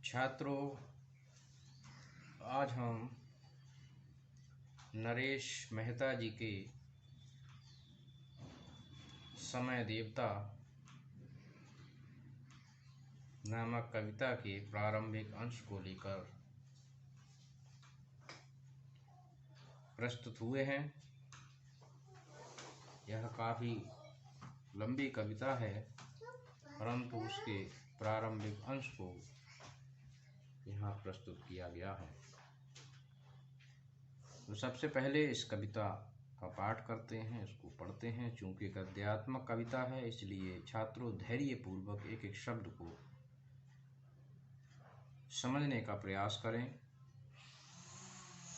छात्रों, आज हम नरेश मेहता जी के समय देवता नामक कविता के प्रारंभिक अंश को लेकर प्रस्तुत हुए हैं। यह काफ़ी लंबी कविता है, परंतु उसके प्रारंभिक अंश को यहाँ प्रस्तुत किया गया है। तो सबसे पहले इस कविता का पाठ करते हैं, इसको पढ़ते हैं। चूँकि गद्यात्मक कविता है, इसलिए छात्रों धैर्य पूर्वक एक एक शब्द को समझने का प्रयास करें।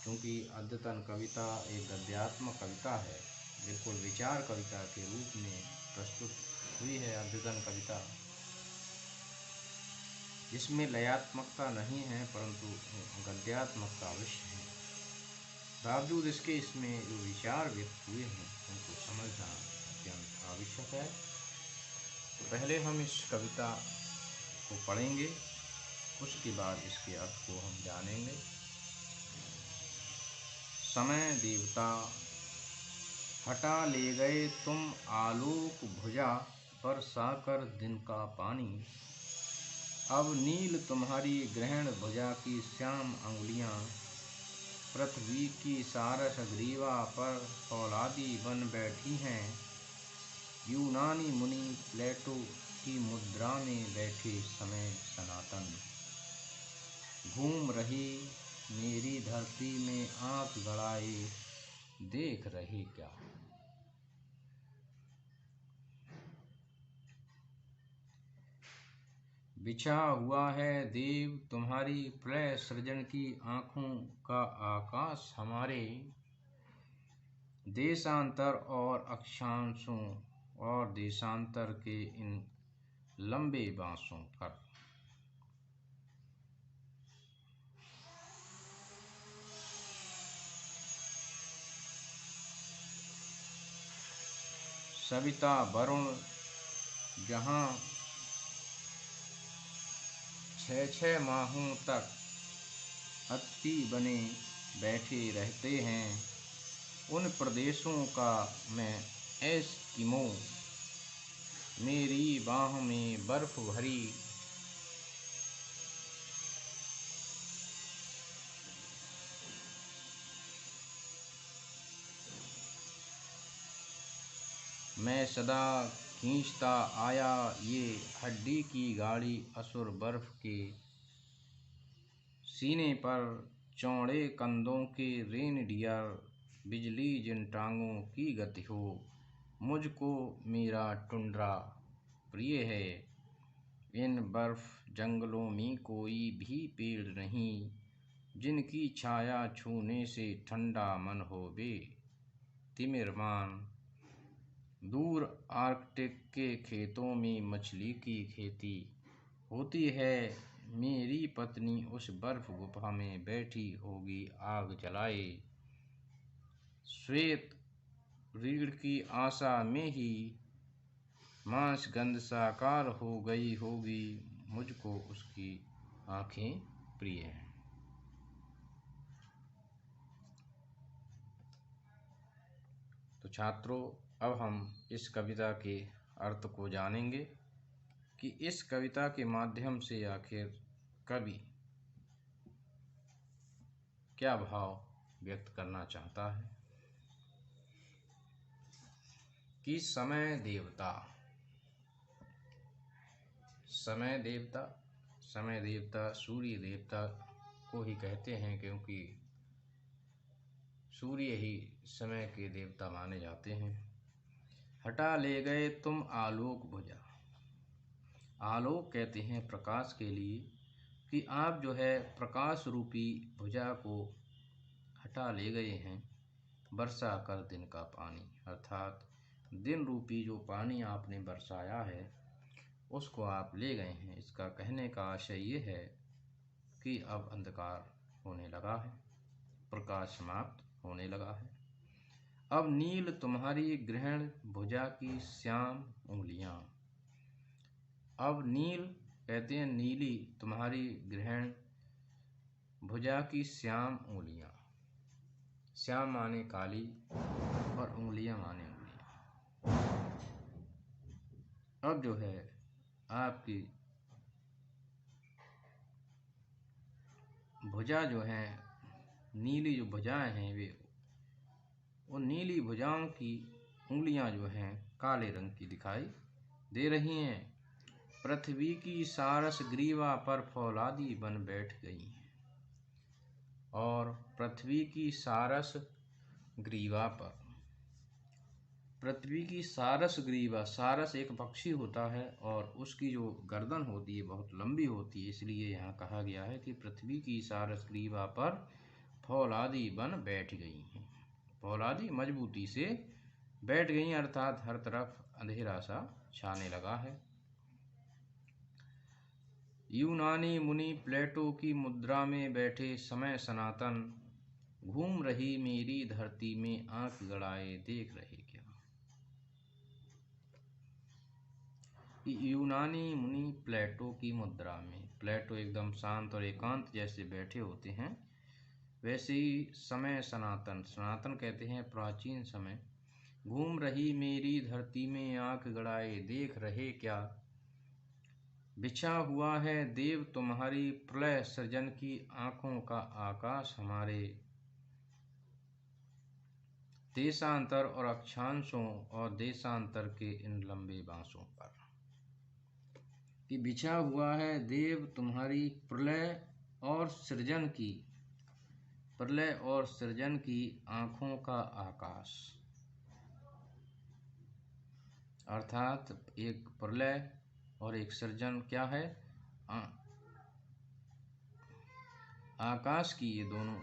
क्योंकि अद्यतन कविता एक गद्यात्मक कविता है, बिल्कुल विचार कविता के रूप में प्रस्तुत हुई है। अद्यतन कविता जिसमें लयात्मकता नहीं है, परंतु गद्यात्मकता अवश्य है। बावजूद इसके इसमें जो विचार व्यक्त हुए हैं उनको समझना अत्यंत आवश्यक है। तो पहले हम इस कविता को पढ़ेंगे, उसके बाद इसके अर्थ को हम जानेंगे। समय देवता हटा ले गए तुम आलोक भुजा, बरसाकर दिन का पानी। अब नील तुम्हारी ग्रहण भुजा की श्याम अंगुलियां, पृथ्वी की सारस ग्रीवा पर फौलादी बन बैठी हैं। यूनानी मुनि प्लेटो की मुद्रा में बैठे समय सनातन, घूम रही मेरी धरती में आंख गड़ाए देख रहे क्या। बिछा हुआ है देव तुम्हारी प्रलय सृजन की आँखों का आकाश हमारे, देशांतर और अक्षांशों और देशांतर के इन लंबे बांसों पर। सविता वरुण जहाँ 6-6 माहों तक अतिथि बने बैठे रहते हैं, उन प्रदेशों का मैं एस्किमो, मेरी बाह में बर्फ भरी मैं सदा खींचता आया ये हड्डी की गाड़ी असुर बर्फ के सीने पर। चौड़े कंधों के रेनडियर बिजली जिन टांगों की गति हो, मुझको मेरा टुंड्रा प्रिय है। इन बर्फ जंगलों में कोई भी पेड़ नहीं, जिनकी छाया छूने से ठंडा मन होवे तिमिरमान। दूर आर्कटिक के खेतों में मछली की खेती होती है, मेरी पत्नी उस बर्फ गुफा में बैठी होगी आग जलाए। श्वेत रीढ़ की आशा में ही मांस गंध साकार हो गई होगी, मुझको उसकी आंखें प्रिय हैं। तो छात्रों, अब हम इस कविता के अर्थ को जानेंगे कि इस कविता के माध्यम से आखिर कवि क्या भाव व्यक्त करना चाहता है। कि समय देवता, समय देवता, समय देवता सूर्य देवता को ही कहते हैं, क्योंकि सूर्य ही समय के देवता माने जाते हैं। हटा ले गए तुम आलोक भुजा, आलोक कहते हैं प्रकाश के लिए, कि आप जो है प्रकाश रूपी भुजा को हटा ले गए हैं। बरसा कर दिन का पानी, अर्थात दिन रूपी जो पानी आपने बरसाया है उसको आप ले गए हैं। इसका कहने का आशय ये है कि अब अंधकार होने लगा है, प्रकाश समाप्त होने लगा है। अब नील तुम्हारी ग्रहण भुजा की श्याम उंगलियां। अब नील कहते हैं नीली तुम्हारी ग्रहण भुजा की श्याम उंगलियां। श्याम माने काली और उंगलियां माने उंगलियां। अब जो है आपकी भुजा जो है, नीली जो भुजाएं हैं वे, उन नीली भुजाओं की उंगलियां जो हैं काले रंग की दिखाई दे रही हैं। पृथ्वी की सारस ग्रीवा पर फौलादी बन बैठ गई हैं। और पृथ्वी की सारस ग्रीवा पर, पृथ्वी की सारस ग्रीवा, सारस एक पक्षी होता है और उसकी जो गर्दन होती है बहुत लंबी होती है, इसलिए यहाँ कहा गया है कि पृथ्वी की सारस ग्रीवा पर फौलादी बन बैठ गई हैं। फौलादी मजबूती से बैठ गई, अर्थात हर तरफ अंधेरा सा छाने लगा है। यूनानी मुनि प्लेटो की मुद्रा में बैठे समय सनातन, घूम रही मेरी धरती में आंख गड़ाए देख रहे क्या। यूनानी मुनि प्लेटो की मुद्रा में, प्लेटो एकदम शांत और एकांत जैसे बैठे होते हैं, वैसे ही समय सनातन, सनातन कहते हैं प्राचीन समय, घूम रही मेरी धरती में आंख गड़ाए देख रहे क्या। बिछा हुआ है देव तुम्हारी प्रलय सृजन की आंखों का आकाश हमारे, देशांतर और अक्षांशों और देशांतर के इन लंबे बांसों पर। कि बिछा हुआ है देव तुम्हारी प्रलय और सृजन की, प्रलय और सृजन की आंखों का आकाश, अर्थात एक प्रलय और एक सृजन क्या है, आकाश की ये दोनों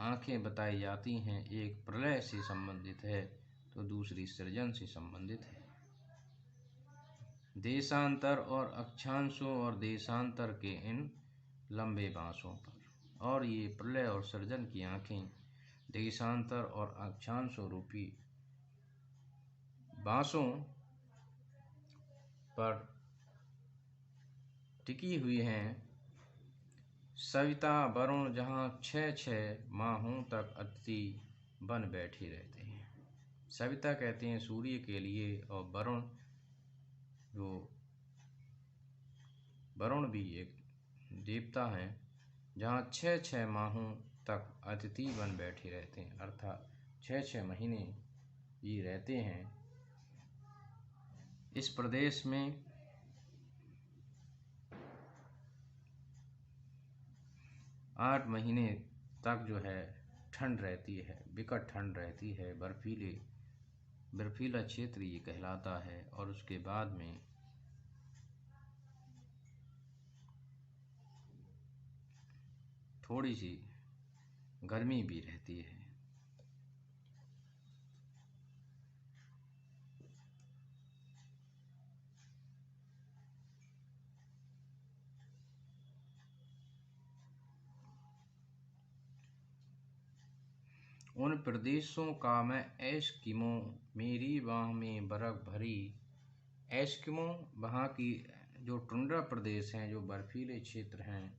आंखें बताई जाती हैं। एक प्रलय से संबंधित है तो दूसरी सृजन से संबंधित है। देशांतर और अक्षांशों और देशांतर के इन लंबे बांसों पर, और ये प्रलय और सृजन की आंखें देशांतर और अक्षांशों रूपी बांसों पर टिकी हुई हैं। सविता वरुण जहाँ 6 माहों तक अतिथि बन बैठे रहते हैं। सविता कहते हैं सूर्य के लिए, और वरुण, जो वरुण भी एक देवता हैं, जहाँ 6 माहों तक अतिथि बन बैठे रहते हैं, अर्थात 6 महीने ये रहते हैं इस प्रदेश में। 8 महीने तक जो है ठंड रहती है, विकट ठंड रहती है, बर्फीला क्षेत्र ये कहलाता है। और उसके बाद में थोड़ी सी गर्मी भी रहती है। उन प्रदेशों का मैं एस्किमो, मेरी बाह में बर्फ भरी। एस्किमो वहाँ की जो टुंड्रा प्रदेश हैं, जो बर्फीले क्षेत्र हैं,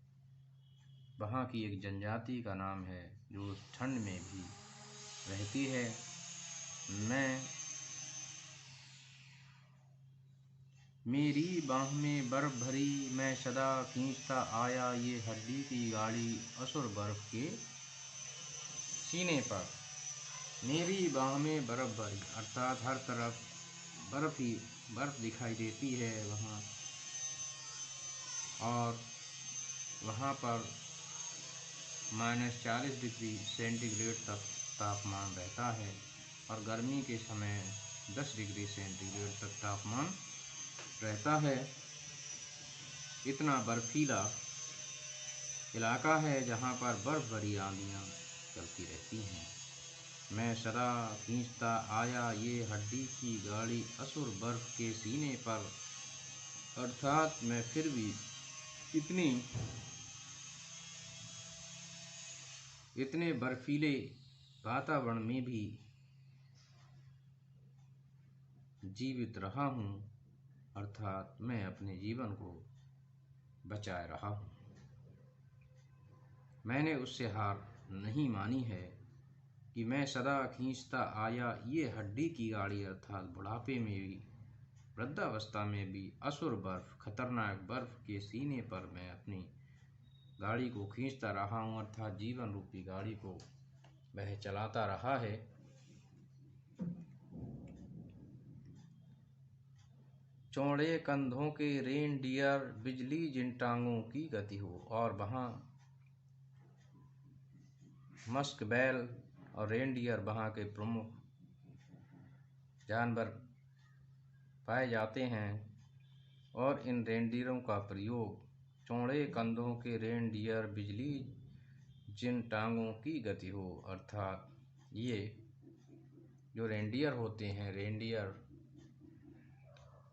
वहाँ की एक जनजाति का नाम है जो ठंड में भी रहती है। मैं मेरी बाह में बर्फ भरी, मैं सदा खींचता आया ये हड्डी की गाड़ी असुर बर्फ के सीने पर। मेरी बाह में बर्फ भरी, अर्थात हर तरफ बर्फ ही बर्फ दिखाई देती है वहाँ, और वहाँ पर -40 डिग्री सेंटीग्रेड तक तापमान रहता है, और गर्मी के समय 10 डिग्री सेंटीग्रेड तक तापमान रहता है। इतना बर्फीला इलाका है जहाँ पर बर्फ भरी आंधियाँ चलती रहती हैं। मैं सदा खींचता आया ये हड्डी की गाड़ी असुर बर्फ के सीने पर, अर्थात मैं फिर भी इतने बर्फीले वातावरण में भी जीवित रहा हूँ, अर्थात मैं अपने जीवन को बचाए रहा हूँ। मैंने उससे हार नहीं मानी है कि मैं सदा खींचता आया ये हड्डी की गाड़ी, अर्थात बुढ़ापे में भी, वृद्धावस्था में भी असुर बर्फ, खतरनाक बर्फ के सीने पर मैं अपनी गाड़ी को खींचता रहा हूँ, अर्थात जीवन रूपी गाड़ी को वह चलाता रहा है। चौड़े कंधों के रेनडियर, बिजली जिन टांगों की गति हो। और वहाँ मस्क बैल और रेनडियर वहाँ के प्रमुख जानवर पाए जाते हैं। और इन रेनडियरों का प्रयोग चौड़े कंधों के रेनडियर, बिजली जिन टांगों की गति हो, अर्थात ये जो रेनडियर होते हैं, रेनडियर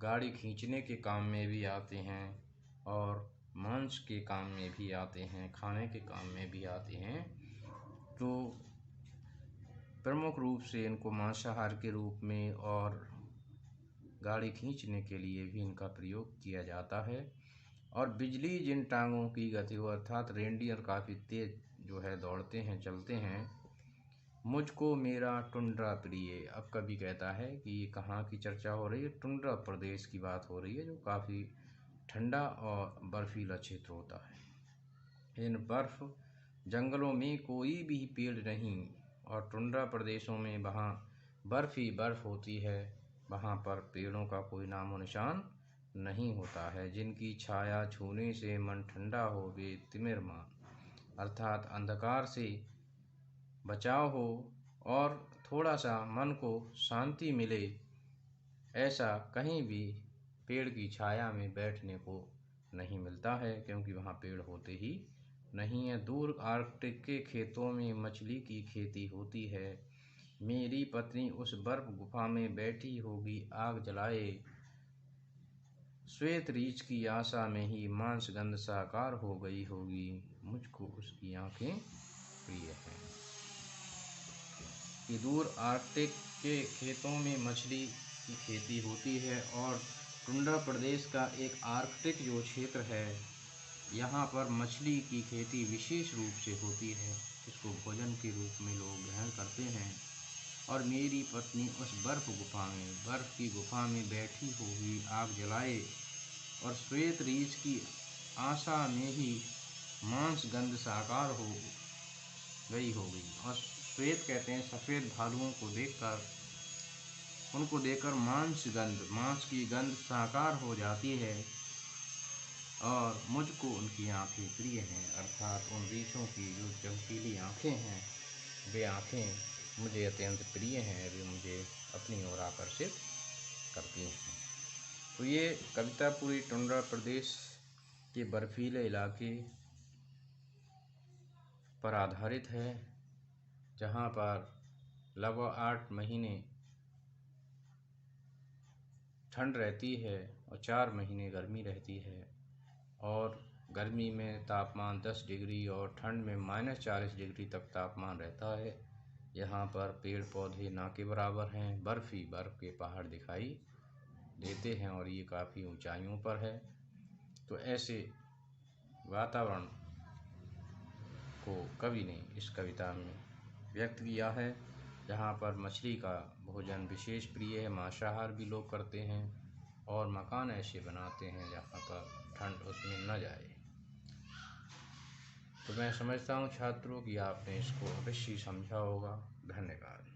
गाड़ी खींचने के काम में भी आते हैं और मांस के काम में भी आते हैं, खाने के काम में भी आते हैं। तो प्रमुख रूप से इनको मांसाहार के रूप में और गाड़ी खींचने के लिए भी इनका प्रयोग किया जाता है। और बिजली जिन टांगों की गति हो, अर्थात रेनडियर काफ़ी तेज जो है दौड़ते हैं, चलते हैं। मुझको मेरा टुंड्रा प्रिय। अब कभी कहता है कि ये कहाँ की चर्चा हो रही है, टुंड्रा प्रदेश की बात हो रही है, जो काफ़ी ठंडा और बर्फीला क्षेत्र होता है। इन बर्फ जंगलों में कोई भी पेड़ नहीं, और टुंड्रा प्रदेशों में वहाँ बर्फ ही बर्फ होती है, वहाँ पर पेड़ों का कोई नामो निशान नहीं होता है। जिनकी छाया छूने से मन ठंडा हो वे तिमिरमान, अर्थात अंधकार से बचाव हो और थोड़ा सा मन को शांति मिले, ऐसा कहीं भी पेड़ की छाया में बैठने को नहीं मिलता है, क्योंकि वहाँ पेड़ होते ही नहीं है। दूर आर्कटिक के खेतों में मछली की खेती होती है। मेरी पत्नी उस बर्फ गुफा में बैठी होगी आग जलाए, श्वेत रीछ की आशा में ही मांस गंध साकार हो गई होगी, मुझको उसकी आंखें प्रिय हैं। कि दूर आर्कटिक के खेतों में मछली की खेती होती है, और टुंड्रा प्रदेश का एक आर्कटिक जो क्षेत्र है, यहाँ पर मछली की खेती विशेष रूप से होती है, इसको भोजन के रूप में लोग ग्रहण करते हैं। और मेरी पत्नी उस बर्फ़ की गुफा में बैठी होगी आग जलाए, और श्वेत रीछ की आशा में ही मांस गंध साकार हो गई होगी। और श्वेत कहते हैं सफ़ेद भालुओं को देखकर, उनको देखकर मांस की गंध साकार हो जाती है, और मुझको उनकी आंखें प्रिय हैं, अर्थात उन रीछों की जो चमकीली आंखें हैं, वे आंखें मुझे अत्यंत प्रिय हैं, वे मुझे अपनी ओर आकर्षित करती हैं। तो ये कविता पूरी टुंड्रा प्रदेश के बर्फीले इलाके पर आधारित है, जहाँ पर लगभग 8 महीने ठंड रहती है और 4 महीने गर्मी रहती है। और गर्मी में तापमान 10 डिग्री और ठंड में -40 डिग्री तक तापमान रहता है। यहाँ पर पेड़ पौधे ना के बराबर हैं, बर्फ़ ही बर्फ़ के पहाड़ दिखाई देते हैं, और ये काफ़ी ऊंचाइयों पर है। तो ऐसे वातावरण को कवि ने इस कविता में व्यक्त किया है, जहाँ पर मछली का भोजन विशेष प्रिय है, मांसाहार भी लोग करते हैं, और मकान ऐसे बनाते हैं जहाँ पर ठंड उसमें न जाए। तो मैं समझता हूँ छात्रों कि आपने इसको अवश्य समझा होगा। धन्यवाद।